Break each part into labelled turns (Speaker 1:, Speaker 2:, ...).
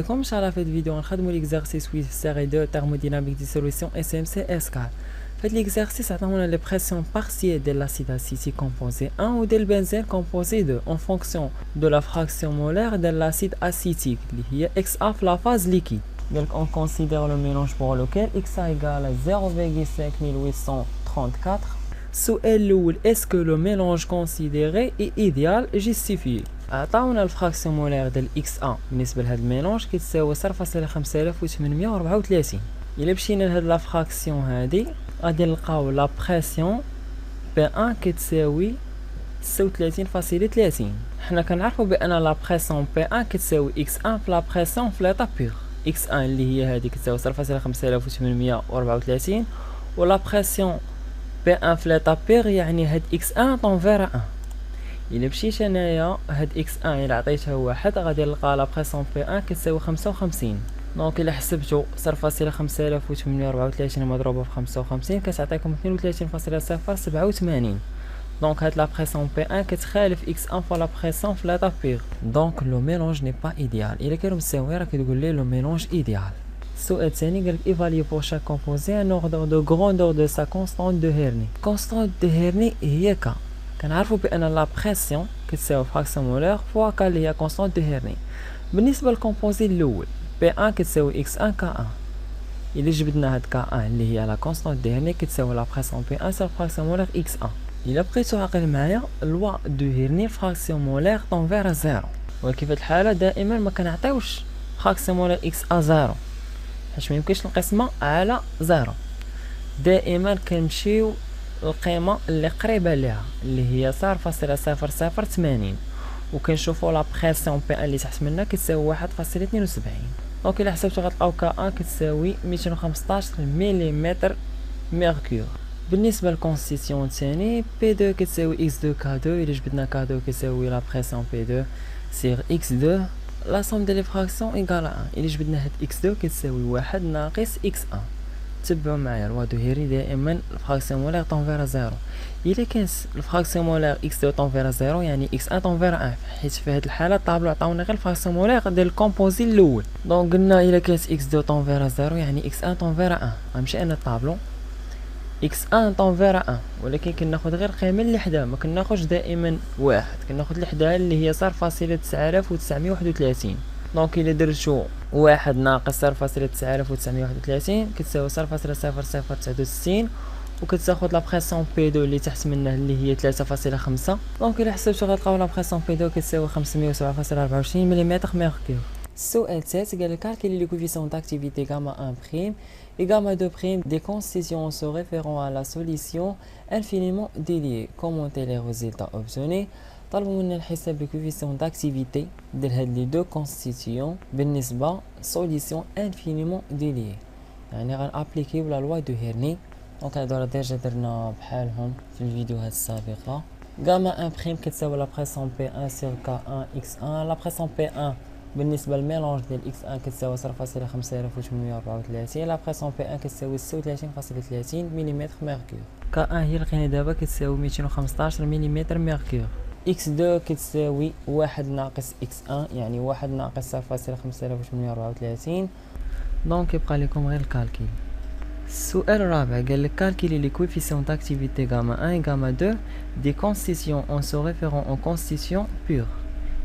Speaker 1: عليكم. ان شاء الله في هذا الفيديو غنخدموا ليكزارسيس في سيري 2 thermodynamique دي سوليوشن اس ام سي اس كار. في هذا ليكزارسيس عطاونا لي بريسيون بارسيال ديال لاسيد اسيتيك كومبوزي 1 و ديال البنزين كومبوزي 2 en fonction de la fraction molaire de l'acide acétique اللي هي XA في la phase liquide. Donc on considère le mélange pour lequel XA égale à 0,5834. السؤال الأول est-ce que le mélange considéré est idéal et justifié. عطاونا الفراكسيون مولير ديال XA بالنسبة لهاد الميلونج كتساوي 0.5834. إلا مشينا لهاد لا فراكسيون هادي غادي نلقاو لا بريسيون P1 كتساوي 36.30. حنا كنعرفو بأن لا بريسيون P1 كتساوي X1 في لا بريسيون في ليطا بيغ. X1 اللي هي هادي كتساوي 0.5834 و لا بريسيون P1 في ليطا بيغ يعني هاد X1 طونفير 1. إلا مشيت انايا هاد X1 إلا عطيتها واحد غادي نلقى لا بريسيون P1 كتساوي 55. دونك إلا حسبتو 0.5834 مضروبة في 55 كتعطيكم 32.087. دونك هاد لا بريسيون P1 كتخالف X1 فوا لا بريسيون في ليطا بيغ. دونك لو ميلونج ني با ايديال. إلا كانوا مساويين راه كتقول لي لو ميلونج ايديال. السؤال الثاني قالك ايفالي بور شاك كومبوزي ان اوردر دو غروندور دو سا كونستانت دو هيرني. كونستانت دو هيرني هي ك كنعرفوا بان لا بريسيون كتساوي فراكسيون مولير فوا ك اللي هي كونستانت دو هيرني. بالنسبه للكومبوزي الاول P1 كتساوي X1 K1. إلا جبدنا هاد K1 اللي هي لا كونستانت دو هيرني كتساوي لا بريسيون P1 سير فراكسيون مولير X1. إلا بقيتو عاقل معايا لوا دو هيرني فراكسيون مولير طونفير زيرو، ولكن في هاد الحاله دائما ما كنعطيوش فراكسيون مولير XA زيرو حيت ما يمكنش القسمه على زيرو. دائما كنمشيو القيمه اللي قريبه ليها اللي هي 0.00080 وكنشوفوا لا بريسيون P1 اللي تحت منها كتساوي 1.72. دونك الا حسبتو غتلقاو K1 كتساوي 215 ملم ميركور. بالنسبه للكونستيتيون الثاني P2 كتساوي X2 K2. الا جبدنا K2 كتساوي لا بريسيون P2 سيغ X2 لا سوم ديال لي فراكسيون ايكال 1. الا جبدنا هاد X2 كتساوي 1 ناقص X1. تبعوا معايا الوا دو هيري دائما الفراكسيون مولير طونفير زيرو. الا كانت الفراكسيون مولير X2 طونفير زيرو يعني X1 طونفير 1 حيت في هاد الحاله الطابلو عطاونا غير الفراكسيون مولير ديال الكومبوزي الاول. دونك قلنا الا كانت X2 طونفير زيرو يعني X1 طونفير 1. غنمشي انا الطابلو X1 طونفير 1 ولكن كناخد غير القيمه اللي حداها ما كناخدش دائما واحد كناخد اللي حداها اللي هي 0.9931. دونك الا درتو 1 ناقص 0.9931 كتساوي 0.0069 وكتاخد لا بريسيون P2 اللي تحت منها اللي هي 3.5. دونك الا حسبتو غتلقاو لا بريسيون P2 كتساوي 507.24 ملم ميركور. السؤال الثالث قال calculer les coefficients d'activité gamma 1' et gamma 2' des constituants se référant à la solution infiniment déliée. Commentez les résultats obtenus. طلبوا منا الحساب الكوفيسيون داكتيفيتي ديال هاد لي دو كونستيتيون بالنسبه سوليسيون انفينيمون ديليي، يعني غنابليكيو لا لوا دو هيرني. دونك هادو راه ديجا درنا بحالهم في الفيديوهات السابقه. غاما 1' كتساوي لا بريسيون P1 سيغ K1 X1. لا بريسيون P1 بالنسبه للميلونج ديال X1 كتساوي 0.5834. لا بريسيون P1 كتساوي 36.30 ملم ميركور. K1 هي لقينا دابا كتساوي 215 ملم ميركور. X2 كتساوي 1 ناقص X1 يعني 1 ناقص 0.5834. دونك يبقى لكم غير الكالكيل. السؤال الرابع قال لك calculer les coefficients d'activité gamma 1 et gamma 2 des constituants en se référant aux constituants pures.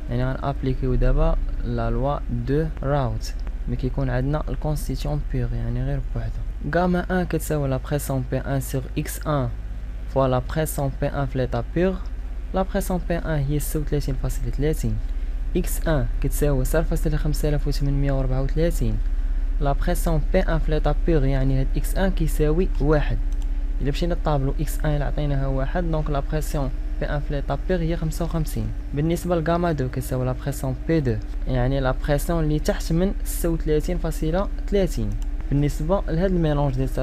Speaker 1: يعني غنابليكيو دابا لا لوا دو راوت ملي كيكون عندنا الكونستيتيون بيغ يعني غير بوحدو. غاما 1 كتساوي لا بريسيون P1 سيغ X1 فوا لا بريسيون P1 في ليطا بيغ. لا بريسيون P1 هي 36.30. X1 كتساوي 0.5834. لا بريسيون P1 في ليطا بيغ يعني هاد X1 كيساوي 1. الا مشينا للطابلو X1 الا عطيناها 1 دونك لا بريسيون P1 في ليطا بيغ هي 55. بالنسبه لغاما 2 كتساوي لا بريسيون P2 يعني لا بريسيون اللي تحت من 36.30. بالنسبه لهاد الميلونج ديال 0.5834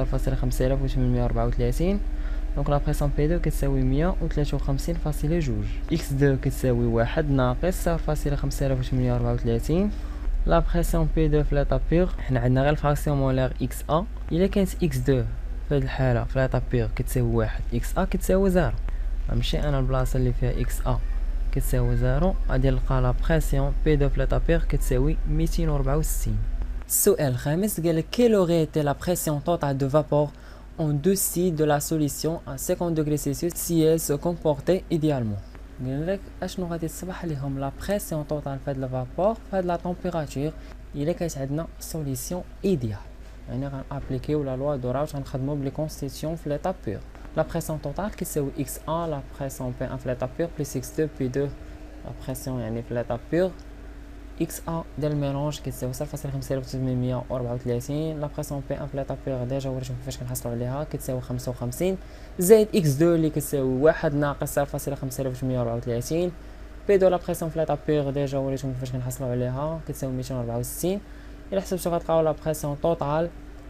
Speaker 1: دونك لا بريسيون P2 كتساوي 153.2. X2 كتساوي 1 ناقص 0.5834. لا بريسيون P2 في ليطا بيغ حنا عندنا غير الفراكسيون مولير XA. الا كانت X2 في هاد الحاله في ليطا بيغ كتساوي 1 XA كتساوي 0. غنمشي انا البلاصه اللي فيها XA كتساوي 0 غادي نلقى لا بريسيون بي دو في ليطابير كتساوي 264. السؤال الخامس قالك quelle aurait été la pression totale de vapeur en dessus de la solution à 50 degrés Celsius si elle se comportait idéalement. قالك اشنو غادي تصبح لهم لا بريسيون توتال في هاد الفابور في هاد لا طومبيراتور الا كانت عندنا سوليسيون ايديال، يعني غنابليكيو لا لوا دوراج غنخدمو بلي كونستيتيون في ليطا بور. لا بريسيون توتال كيساوي اكس 1 لا بريسيون بي 1 في ليطا بور بلس اكس 2 بي 2 لا بريسيون يعني في ليطا بور اكس ا ديال الميلونج كتساوي 0.5834. لا بريسيون بي 1 في ليطا بور ديجا وريتكم كيفاش كنحصلوا عليها كتساوي 55 زائد اكس 2 اللي كتساوي 1 ناقص 0.5834. بي 2 لا بريسيون في ليطا بور ديجا وريتكم كيفاش كنحصلوا عليها كتساوي 264. الا حسبتو غتلقاو لا بريسيون توتال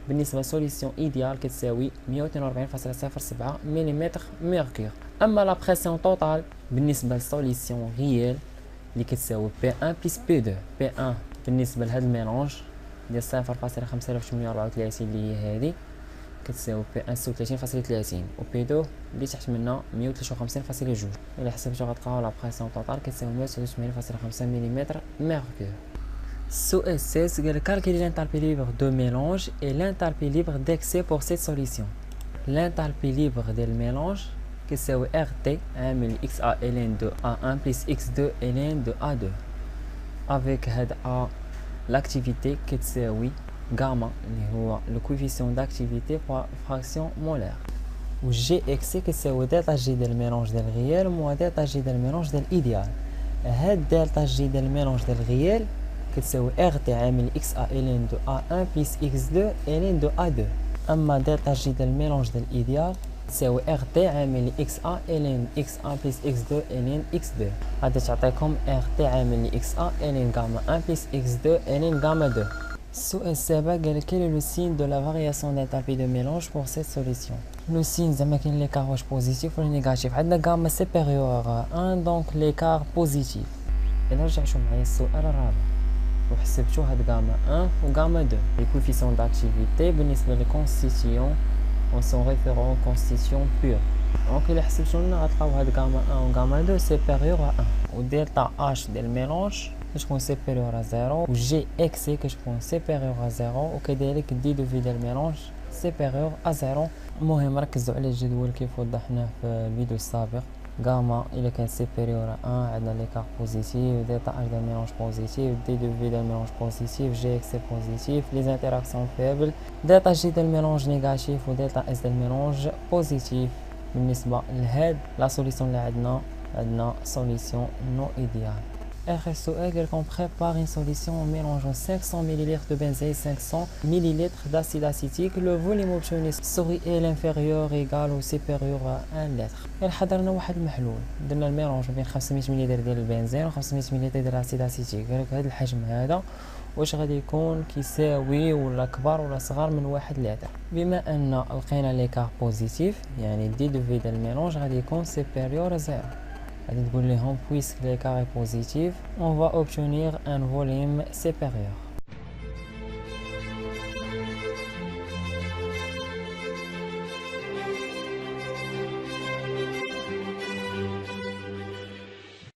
Speaker 1: بالنسبه لسوليسيون ايديال كتساوي 142.07 ملم ميركور. اما لا بريسيون توتال بالنسبه لسوليسيون ريال اللي كتساوي بي 1 بلس بي 2. بي 1 بالنسبه لهاد الميلونج ديال 0.5834 اللي هي هادي كتساوي بي 1 36.30 و بي 2 اللي تحت منها 153.2. الا حسبتو غتلقاو لا بريسيون توتال كتساوي 189.5 ملم ميركور. السؤال السادس قال calculer l'enthalpie libre de mélange et l'enthalpie libre d'excès pour cette solution. L'enthalpie libre ديال الميلونج كتساوي RT عامل XA ln de A1 plus X2 ln de A2 avec هاد A l'activité كتساوي gamma اللي هو le coefficient d'activité par fraction molaire و G excès كتساوي دلتا G ديال الميلونج ديال الغيال موا دلتا G ديال الميلونج ديال الإيديال. هاد دلتا G ديال الميلونج ديال الغيال كتساوي RT عامل XA ln de A1 plus X2 ln de A2. أما دلتا G ديال الميلونج ديال الإيديال تساوي RT عامل XA ln XA plus X2 ln X2. غادي تعطيكم RT عامل XA ln gamma 1 plus X2 ln gamma 2. السؤال السابع قال quel est le signe de la variation d'enthalpie de mélange pour cette solution. Le signe زعما كاين l'écart واش بوزيتيف ولا نيجاتيف. عندنا gamma supérieur à 1 donc l'écart positif. إلا رجعتوا معايا السؤال الرابع وحسبتو هاد غاما 1 و غاما 2 لي كوفيسيون داكتيفيتي بالنسبه لي كونستيتيون و سون ريفيرون كونستيتيون بور. دونك الا حسبتو لنا غتلقاو هاد غاما 1 و غاما 2 سيبيريور ا 1 و دلتا اش ديال الميلونج كتكون سيبيريور ا 0 و جي اكسي كتكون سيبيريور ا 0 وكذلك دي دو في ديال الميلونج سيبيريور ا 0. المهم ركزوا على الجدول كيف وضحناه في الفيديو السابق. غاما الا كانت سيبيريور ا 1 عندنا ليكار بوزيتيف دلتا اش ديال الميلونج بوزيتيف دي دو في ديال الميلونج بوزيتيف جي اكس بوزيتيف لي زانتيراكسيون فيبل دلتا جي ديال الميلونج نيجاتيف و دلتا اس ديال الميلونج بوزيتيف. بالنسبه لهاد لا سوليسيون اللي عندنا سوليسيون نو ايديال. آخر سؤال قال لكم prépare une solution en mélangeant 500 ml de benzène 500 ml d'acide acétique. Le volume obtenu serait inférieur égal ou supérieur à 1 litre. قال حضرنا واحد المحلول درنا الميلونج بين 500 ملل ديال البنزين و 500 ملل ديال الاسيد اسيتيك. قال لك هذا الحجم هذا واش غادي يكون كيساوي ولا كبر ولا صغر من 1 لتر. بما ان لقينا ليكار بوزيتيف يعني دي دو في ديال الميلونج غادي يكون supérieur à 0. غادي تقول لهم puisque l'écart est positif on va obtenir un volume supérieur.